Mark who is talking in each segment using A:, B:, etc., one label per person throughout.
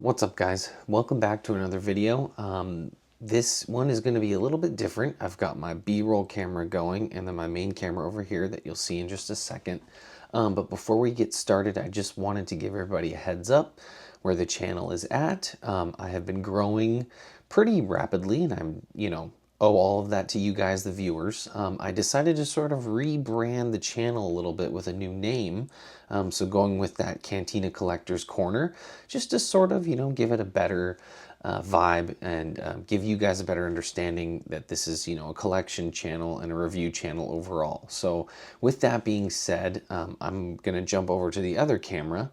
A: What's up, guys? Welcome back to another video. This one is going to be a little bit different. I've got my B-roll camera going and then my main camera over here that you'll see in just a second. But before we get started, I just wanted to give everybody a heads up where the channel is at. I have been growing pretty rapidly, and owe all of that to you guys, the viewers. I decided to sort of rebrand the channel a little bit with a new name. So going with that Cantina Collector's Corner, just to sort of, give it a better vibe and give you guys a better understanding that this is, a collection channel and a review channel overall. So with that being said, I'm going to jump over to the other camera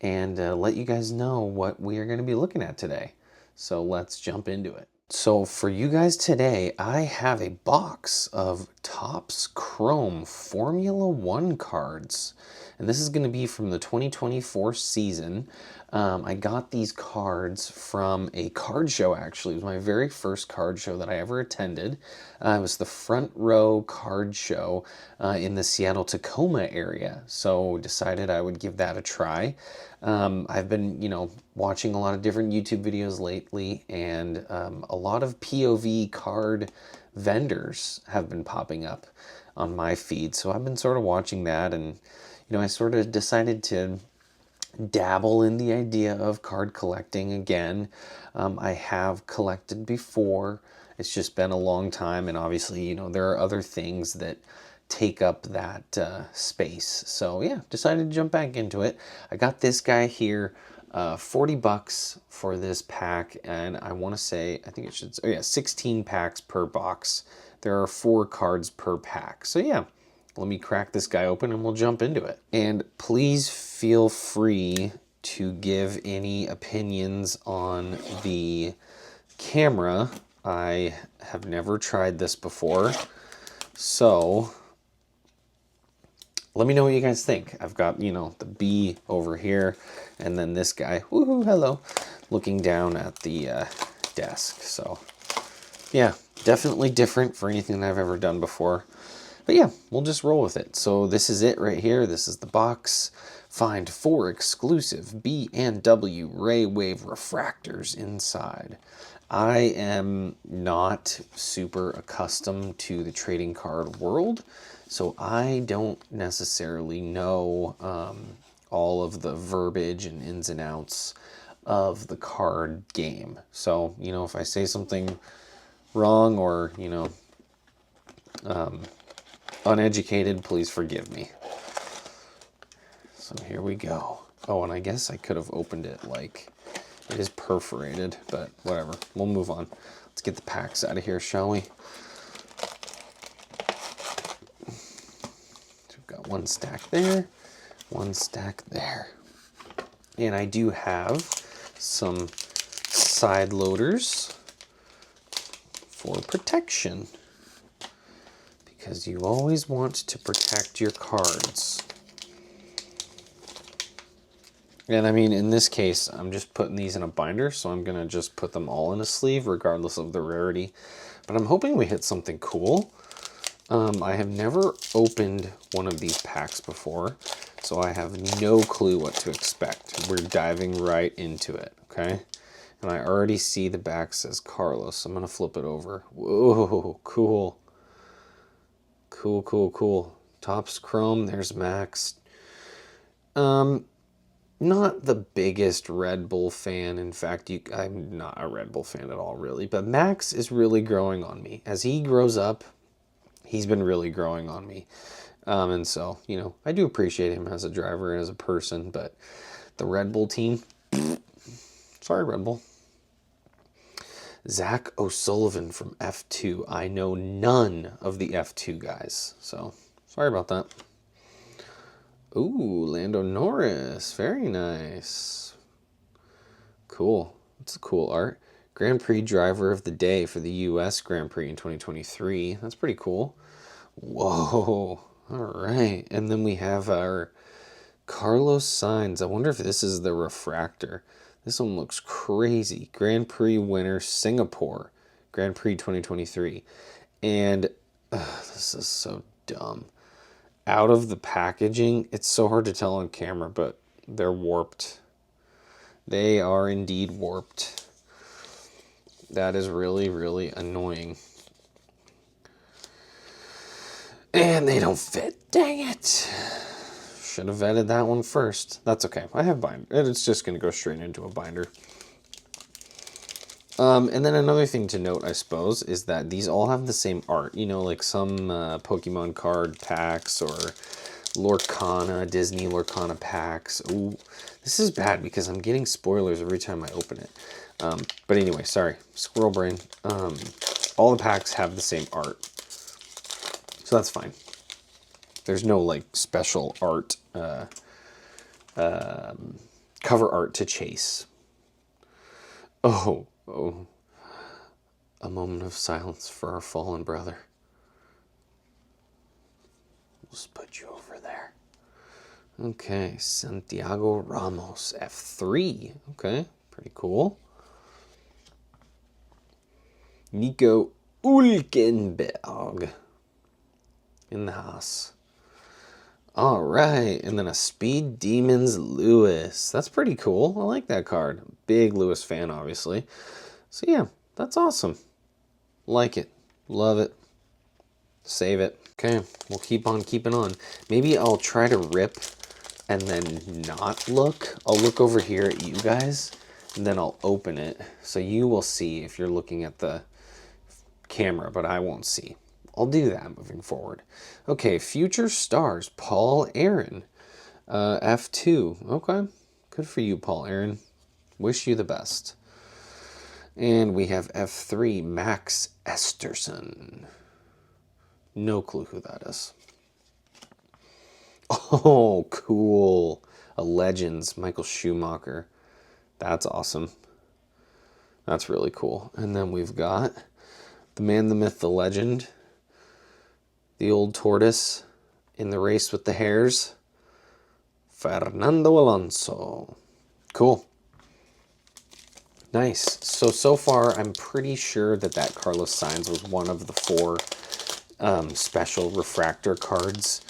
A: and let you guys know what we are going to be looking at today. So let's jump into it. So for you guys today, I have a box of Topps Chrome Formula One cards. And this is going to be from the 2024 season. I got these cards from a card show, actually. It was my very first card show that I ever attended. It was the Front Row Card Show in the Seattle-Tacoma area. So decided I would give that a try. I've been, watching a lot of different YouTube videos lately, and a lot of POV card vendors have been popping up on my feed. So I've been sort of watching that, and I sort of decided to dabble in the idea of card collecting again. I have collected before. It's just been a long time, and obviously, there are other things that take up that space. So yeah, decided to jump back into it. I got this guy here, 40 bucks for this pack, and I want to say, I think it should, 16 packs per box. There are 4 cards per pack. So yeah, let me crack this guy open and we'll jump into it. And please feel free to give any opinions on the camera. I have never tried this before, so let me know what you guys think. I've got, the B over here, and then this guy, woohoo, hello, looking down at the desk. So yeah, definitely different for anything that I've ever done before. But yeah, we'll just roll with it. So this is it right here. This is the box. Find 4 exclusive B&W Ray Wave refractors inside. I am not super accustomed to the trading card world, so I don't necessarily know all of the verbiage and ins and outs of the card game. So, if I say something wrong or, uneducated, please forgive me. So here we go. Oh, and I guess I could have opened it like it is perforated, but whatever. We'll move on. Let's get the packs out of here, shall we? So we've got 1 stack there, 1 stack there. And I do have some side loaders for protection, because you always want to protect your cards. And I mean, in this case, I'm just putting these in a binder, so I'm going to just put them all in a sleeve, regardless of the rarity. But I'm hoping we hit something cool. I have never opened one of these packs before, so I have no clue what to expect. We're diving right into it, okay? And I already see the back says Carlos. I'm going to flip it over. Whoa, cool. Cool, cool, cool. Topps Chrome, there's Max. Not the biggest Red Bull fan. In fact, I'm not a Red Bull fan at all, really. But Max is really growing on me. As he grows up, he's been really growing on me. And so, I do appreciate him as a driver and as a person. But the Red Bull team, sorry, Red Bull. Zach O'Sullivan from F2. I know none of the F2 guys, so sorry about that. Ooh, Lando Norris. Very nice. Cool. That's a cool art. Grand Prix driver of the day for the U.S. Grand Prix in 2023. That's pretty cool. Whoa. All right. And then we have our Carlos Sainz. I wonder if this is the refractor. This one looks crazy. Grand Prix winner, Singapore. Grand Prix 2023. And this is so dumb. Out of the packaging, it's so hard to tell on camera, but they're warped. They are indeed warped. That is really, really annoying. And they don't fit. Dang it. Should have vetted that one first. That's okay. I have binder. It's just going to go straight into a binder. And then another thing to note, I suppose, is that these all have the same art. You know, like some Pokemon card packs or Lorcana, Disney Lorcana packs. Ooh, this is bad because I'm getting spoilers every time I open it. But anyway, sorry, squirrel brain. All the packs have the same art, so that's fine. There's no like special art, cover art to chase. Oh, a moment of silence for our fallen brother. We'll just put you over there. Okay, Santiago Ramos, F3. Okay, pretty cool. Nico Hülkenberg in the house. All right, and then a Speed Demons Lewis. That's pretty cool. I like that card. Big Lewis fan, obviously. So yeah, that's awesome. Like it. Love it. Save it. Okay, we'll keep on keeping on. Maybe I'll try to rip and then not look. I'll look over here at you guys, and then I'll open it. So you will see if you're looking at the camera, but I won't see. I'll do that moving forward. Okay, Future Stars, Paul Aaron, F2. Okay, good for you, Paul Aaron. Wish you the best. And we have F3, Max Esterson. No clue who that is. Oh, cool. A Legends, Michael Schumacher. That's awesome. That's really cool. And then we've got the man, the myth, the legend, the old tortoise in the race with the hares, Fernando Alonso. Cool. Nice. So far, I'm pretty sure that Carlos Sainz was one of the 4 special refractor cards.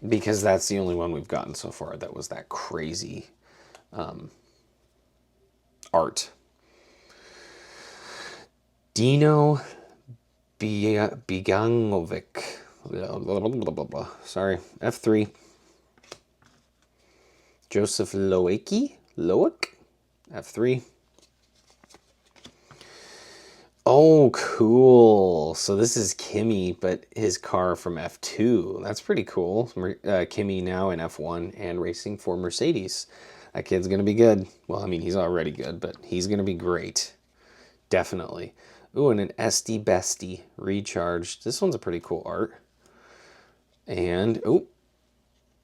A: Because that's the only one we've gotten so far that was that crazy art. Dino Begangovic. Sorry. F3. Joseph Loic. F3. Oh, cool. So this is Kimi, but his car from F2. That's pretty cool. Kimi now in F1 and racing for Mercedes. That kid's going to be good. Well, I mean, he's already good, but he's going to be great. Definitely. Ooh, and an SD Bestie recharged. This one's a pretty cool art. And, oh,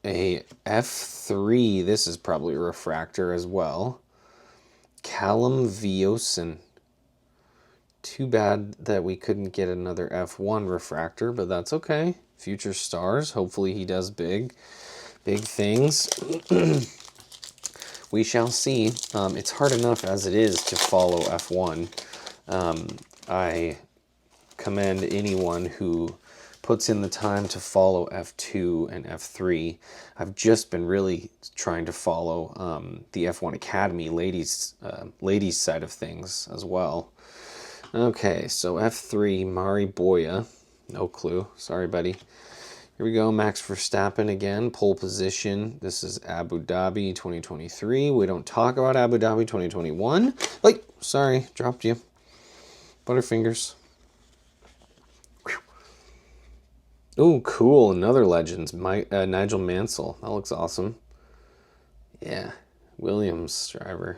A: a F3. This is probably a refractor as well. Callum Viosen. Too bad that we couldn't get another F1 refractor, but that's okay. Future Stars. Hopefully he does big things. We shall see. It's hard enough as it is to follow F1. I commend anyone who puts in the time to follow F2 and F3. I've just been really trying to follow the F1 Academy ladies side of things as well. Okay, so F3, Mari Boya. No clue. Sorry, buddy. Here we go. Max Verstappen again. Pole position. This is Abu Dhabi 2023. We don't talk about Abu Dhabi 2021. Like, sorry, dropped you. Butterfingers. Oh, cool. Another Legends. Nigel Mansell. That looks awesome. Yeah. Williams driver.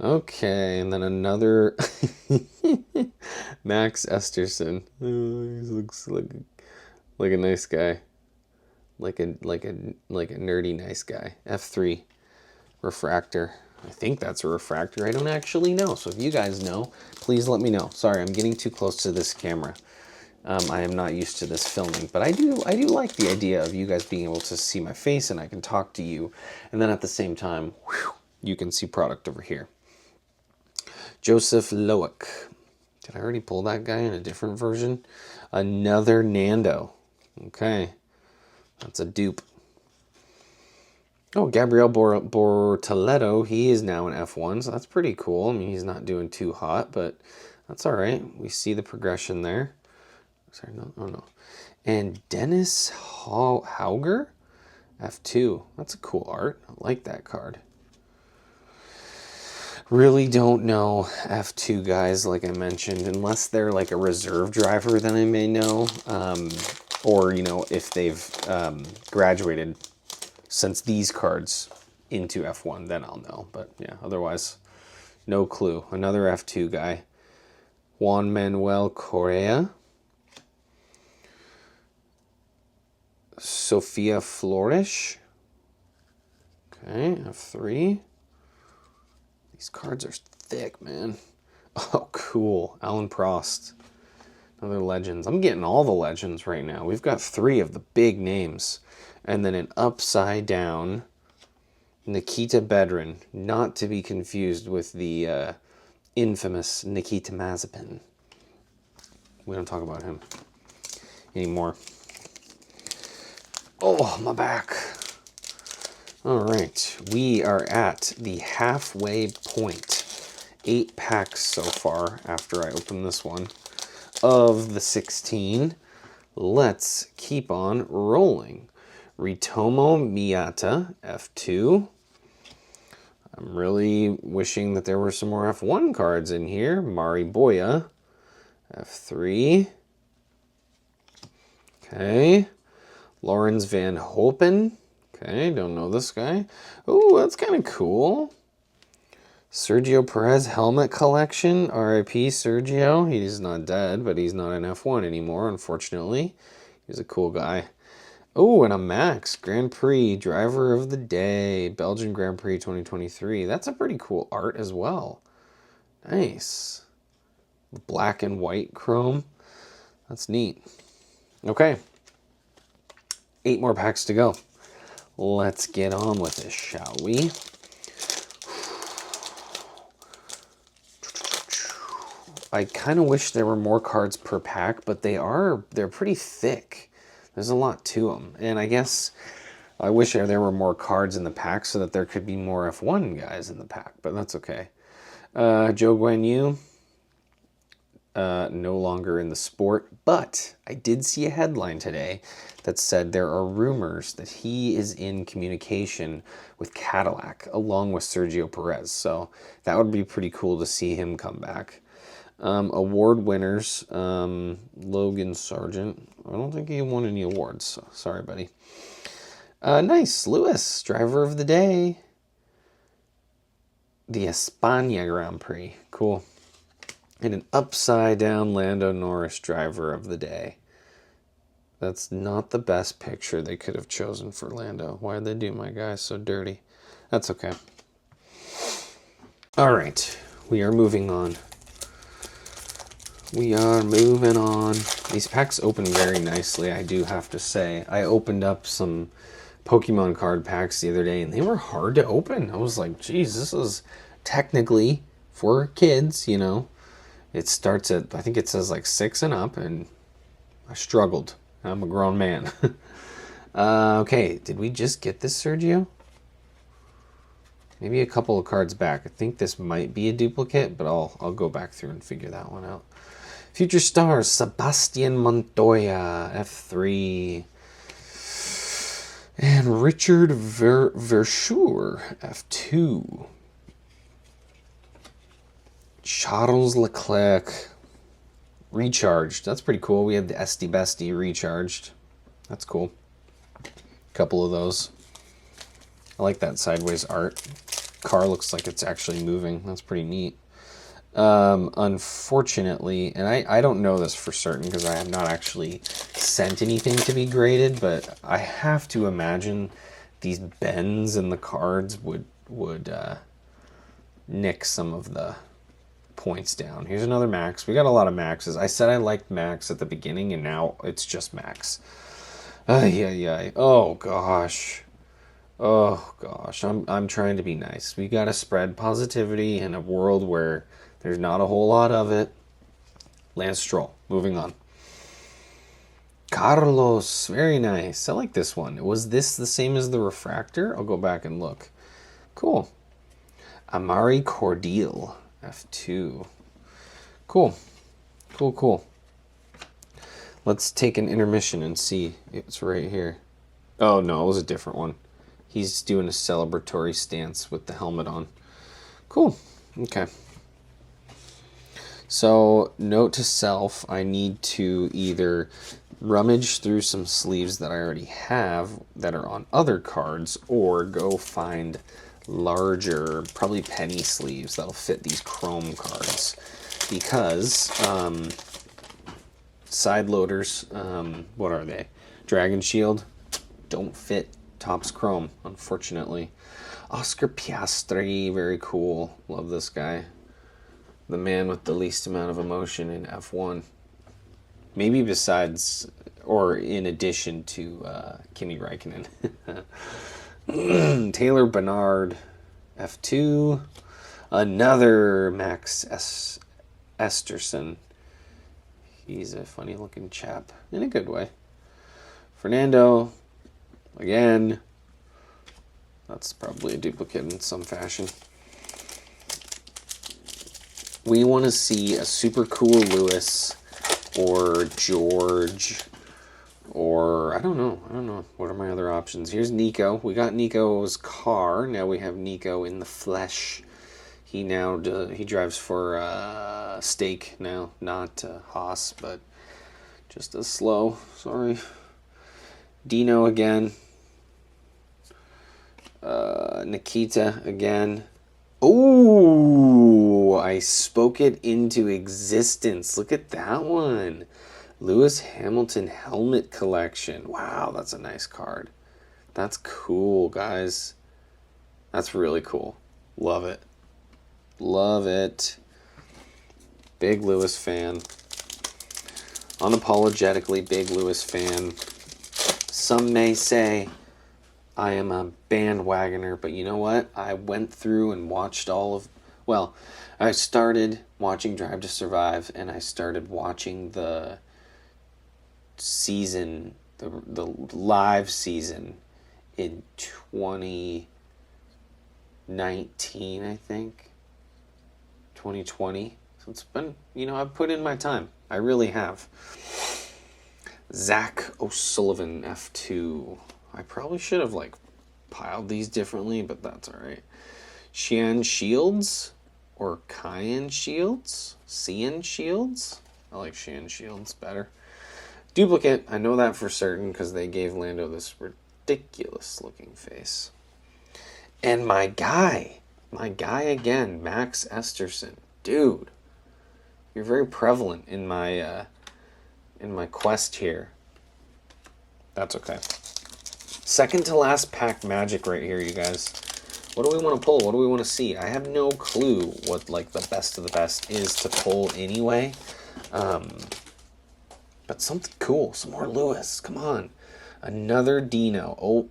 A: Okay, and then another Max Esterson. Oh, he looks like a nice guy. Like a nerdy nice guy. F3 refractor. I think that's a refractor. I don't actually know. So if you guys know, please let me know. Sorry, I'm getting too close to this camera. I am not used to this filming, but I do like the idea of you guys being able to see my face and I can talk to you, and then at the same time, whew, you can see product over here. Joseph Loic. Did I already pull that guy in a different version? Another Nando. Okay, that's a dupe. Oh, Gabriel Bortoleto, he is now in F1, so that's pretty cool. I mean, he's not doing too hot, but that's all right. We see the progression there. Sorry, no, oh no. And Dennis Hauger, F2. That's a cool art. I like that card. Really don't know F2 guys, like I mentioned, unless they're like a reserve driver, then I may know. Or, you know, if they've graduated since these cards into F1, then I'll know. But yeah, otherwise, no clue. Another F2 guy. Juan Manuel Correa. Sofia Flores. Okay, F3. These cards are thick, man. Oh, cool. Alan Prost. Another Legends. I'm getting all the Legends right now. We've got 3 of the big names. And then an upside down Nikita Bedrin. Not to be confused with the infamous Nikita Mazepin. We don't talk about him anymore. Oh, my back. All right, we are at the halfway point. 8 packs so far after I open this one of the 16. Let's keep on rolling. Ritomo Miyata, F2. I'm really wishing that there were some more F1 cards in here. Mari Boya, F3. Okay. Lawrence Van Hopen. Okay, don't know this guy. Ooh, that's kind of cool. Sergio Perez helmet collection. RIP Sergio. He's not dead, but he's not an F1 anymore, unfortunately. He's a cool guy. Oh, and a Max Grand Prix Driver of the Day. Belgian Grand Prix 2023. That's a pretty cool art as well. Nice. Black and white chrome. That's neat. Okay. 8 more packs to go. Let's get on with this, shall we? I kind of wish there were more cards per pack, but they're pretty thick. There's a lot to them. And I guess I wish there were more cards in the pack so that there could be more F1 guys in the pack, but that's okay. Zhou Guanyu, no longer in the sport, but I did see a headline today that said there are rumors that he is in communication with Cadillac along with Sergio Perez. So that would be pretty cool to see him come back. Award winners, Logan Sargent. I don't think he won any awards, so sorry, buddy. Nice, Lewis, driver of the day. The España Grand Prix, cool. And an upside down Lando Norris driver of the day. That's not the best picture they could have chosen for Lando. Why'd they do my guy so dirty? That's okay. All right, we are moving on. We are moving on. These packs open very nicely, I do have to say. I opened up some Pokemon card packs the other day, and they were hard to open. I was like, geez, this is technically for kids, you know. It starts at, I think it says like 6 and up, and I struggled. I'm a grown man. Okay, did we just get this, Sergio? Maybe a couple of cards back. I think this might be a duplicate, but I'll go back through and figure that one out. Future Stars, Sebastian Montoya, F3. And Richard Verschoor, F2. Charles Leclerc, recharged. That's pretty cool. We have the SD Bestie recharged. That's cool. Couple of those. I like that sideways art. Car looks like it's actually moving. That's pretty neat. Unfortunately, and I don't know this for certain because I have not actually sent anything to be graded, but I have to imagine these bends in the cards would nick some of the points down. Here's another Max. We got a lot of Maxes. I said I liked Max at the beginning, and now it's just Max. Oh gosh. Oh gosh. I'm trying to be nice. We gotta spread positivity in a world where there's not a whole lot of it. Lance Stroll. Moving on. Carlos, very nice. I like this one. Was this the same as the refractor? I'll go back and look. Cool. Amari Cordial, F2. Cool. Cool, cool. Let's take an intermission and see. It's right here. Oh, no, it was a different one. He's doing a celebratory stance with the helmet on. Cool. Okay. So, note to self, I need to either rummage through some sleeves that I already have that are on other cards, or go find larger, probably penny sleeves that'll fit these chrome cards. Because side loaders, what are they? Dragon Shield don't fit Topps Chrome, unfortunately. Oscar Piastri, very cool. Love this guy. The man with the least amount of emotion in F1. Maybe besides, or in addition to Kimi Räikkönen. Taylor Bernard, F2. Another Max Esterson. He's a funny looking chap, in a good way. Fernando, again. That's probably a duplicate in some fashion. We want to see a super cool Lewis or George or I don't know. What are my other options? Here's Nico. We got Nico's car. Now we have Nico in the flesh. He drives for Stake now, not Haas, but just as slow. Sorry. Dino again. Nikita again. Oh, I spoke it into existence. Look at that one. Lewis Hamilton helmet collection. Wow, that's a nice card. That's cool, guys. That's really cool. Love it. Love it. Big Lewis fan. Unapologetically big Lewis fan. Some may say I am a bandwagoner, but you know what? I went through and watched I started watching Drive to Survive, and I started watching the season, the live season in 2019, I think. 2020. So it's been, I've put in my time. I really have. Zach O'Sullivan, F2. I probably should have, piled these differently, but that's alright. Cian Shields or Cyan Shields? Cian Shields? I like Cian Shields better. Duplicate, I know that for certain because they gave Lando this ridiculous looking face. And my guy again, Max Esterson. Dude, you're very prevalent in my quest here. That's okay. Second to last pack magic right here, you guys. What do we want to pull? What do we want to see? I have no clue what the best of the best is to pull anyway. But something cool. Some more Lewis. Come on. Another Dino. Oh,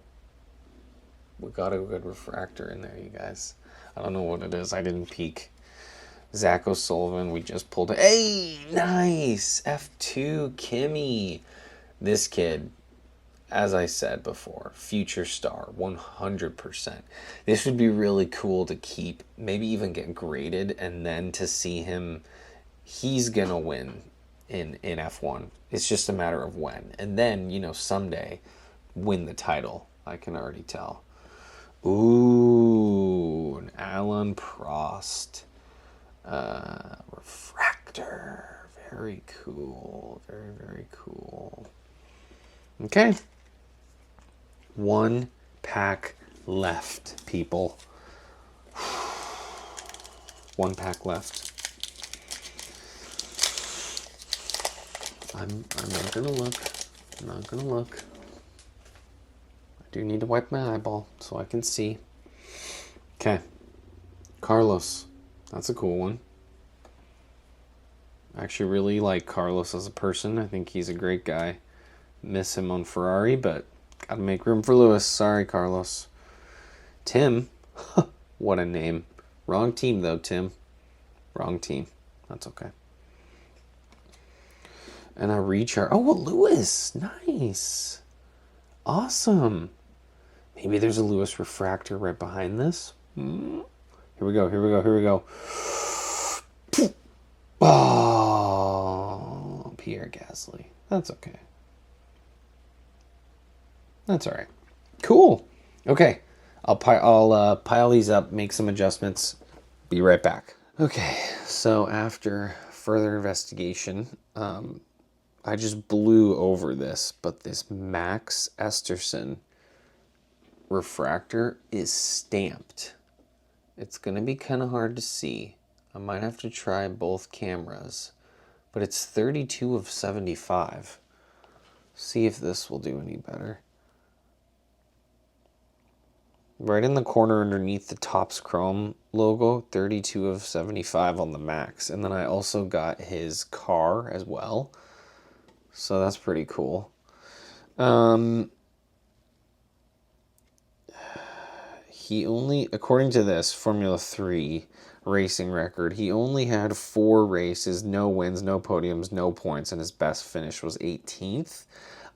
A: we got a good refractor in there, you guys. I don't know what it is. I didn't peek. Zach O'Sullivan. We just pulled it. Hey, nice. F2 Kimi. This kid, as I said before, future star, 100%. This would be really cool to keep, maybe even get graded, and then to see him, he's going to win in F1. It's just a matter of when. And then, someday, win the title. I can already tell. Ooh, an Alan Prost. Refractor. Very cool. Very, very cool. Okay. One pack left, people. One pack left. I'm not gonna look. I'm not gonna look. I do need to wipe my eyeball so I can see. Okay. Carlos. That's a cool one. I actually really like Carlos as a person. I think he's a great guy. Miss him on Ferrari, but gotta make room for Lewis. Sorry, Carlos. Tim. What a name. Wrong team, though, Tim. Wrong team. That's okay. And I recharge. Oh, a Lewis. Nice. Awesome. Maybe there's a Lewis refractor right behind this. Here we go. Here we go. Here we go. Oh, Pierre Gasly. That's okay. That's all right. Cool. Okay. I'll pile these up, make some adjustments. Be right back. Okay. So after further investigation, I just blew over this, but this Max Esterson refractor is stamped. It's going to be kind of hard to see. I might have to try both cameras, but it's 32 of 75. See if this will do any better. Right in the corner underneath the Topps Chrome logo, 32 of 75 on the Max. And then I also got his car as well. So that's pretty cool. He only, according to this Formula 3 racing record, he only had 4 races, no wins, no podiums, no points, and his best finish was 18th.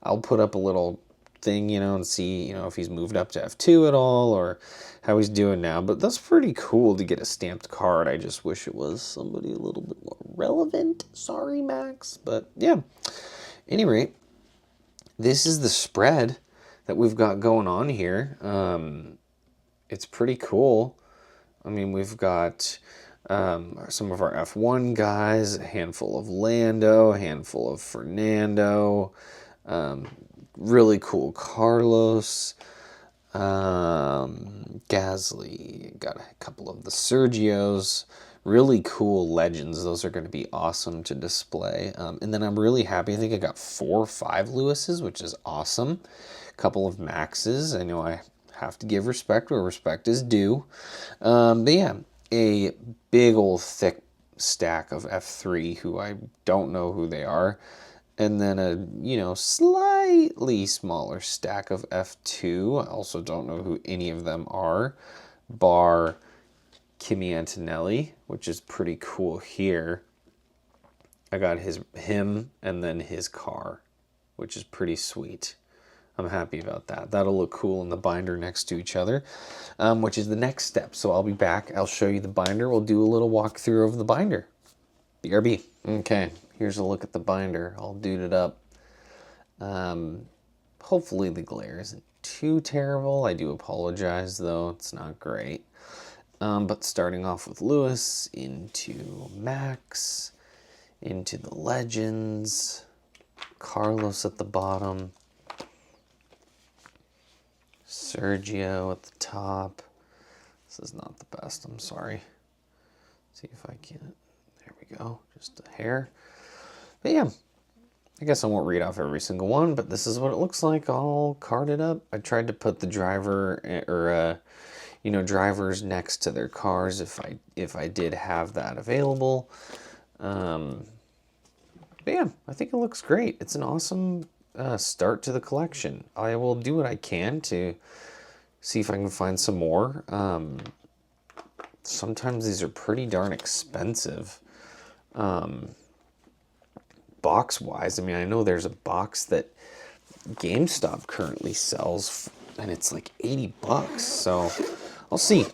A: I'll put up a little thing, and see, if he's moved up to F2 at all or how he's doing now. But that's pretty cool to get a stamped card. I just wish it was somebody a little bit more relevant. Sorry, Max. But yeah, any rate, this is the spread that we've got going on here. It's pretty cool. I mean, we've got some of our F1 guys, a handful of Lando, a handful of Fernando, really cool Carlos, Gasly, got a couple of the Sergios, really cool legends. Those are going to be awesome to display. And then I'm really happy. I think I got 4 or 5 Lewises, which is awesome. A couple of Maxes. I know I have to give respect where respect is due. But yeah, a big old thick stack of F3 who I don't know who they are. And then a, slightly smaller stack of F2. I also don't know who any of them are, bar Kimi Antonelli, which is pretty cool here. I got him and then his car, which is pretty sweet. I'm happy about that. That'll look cool in the binder next to each other, which is the next step. So I'll be back. I'll show you the binder. We'll do a little walkthrough of the binder. BRB. Okay, here's a look at the binder. All duded up. Hopefully the glare isn't too terrible. I do apologize, though. It's not great. But starting off with Lewis, into Max, into the Legends, Carlos at the bottom, Sergio at the top. This is not the best, I'm sorry. See if I can. There we go, just a hair. But yeah, I guess I won't read off every single one, but this is what it looks like all carded up. I tried to put the driver or drivers next to their cars if I did have that available. But yeah, I think it looks great. It's an awesome start to the collection. I will do what I can to see if I can find some more. Sometimes these are pretty darn expensive. Box wise, I mean, I know there's a box that GameStop currently sells and it's like $80. So I'll see.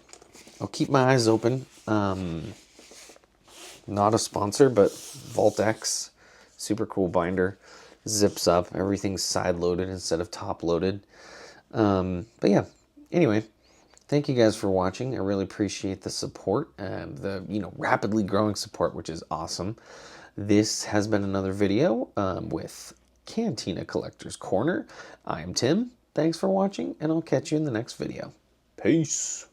A: I'll keep my eyes open. Not a sponsor, but Vault X, super cool binder. Zips up, everything's side loaded instead of top loaded. But yeah, anyway, thank you guys for watching. I really appreciate the support and the rapidly growing support, which is awesome. This has been another video with Cantina Collector's Corner. I'm Tim. Thanks for watching, and I'll catch you in the next video. Peace.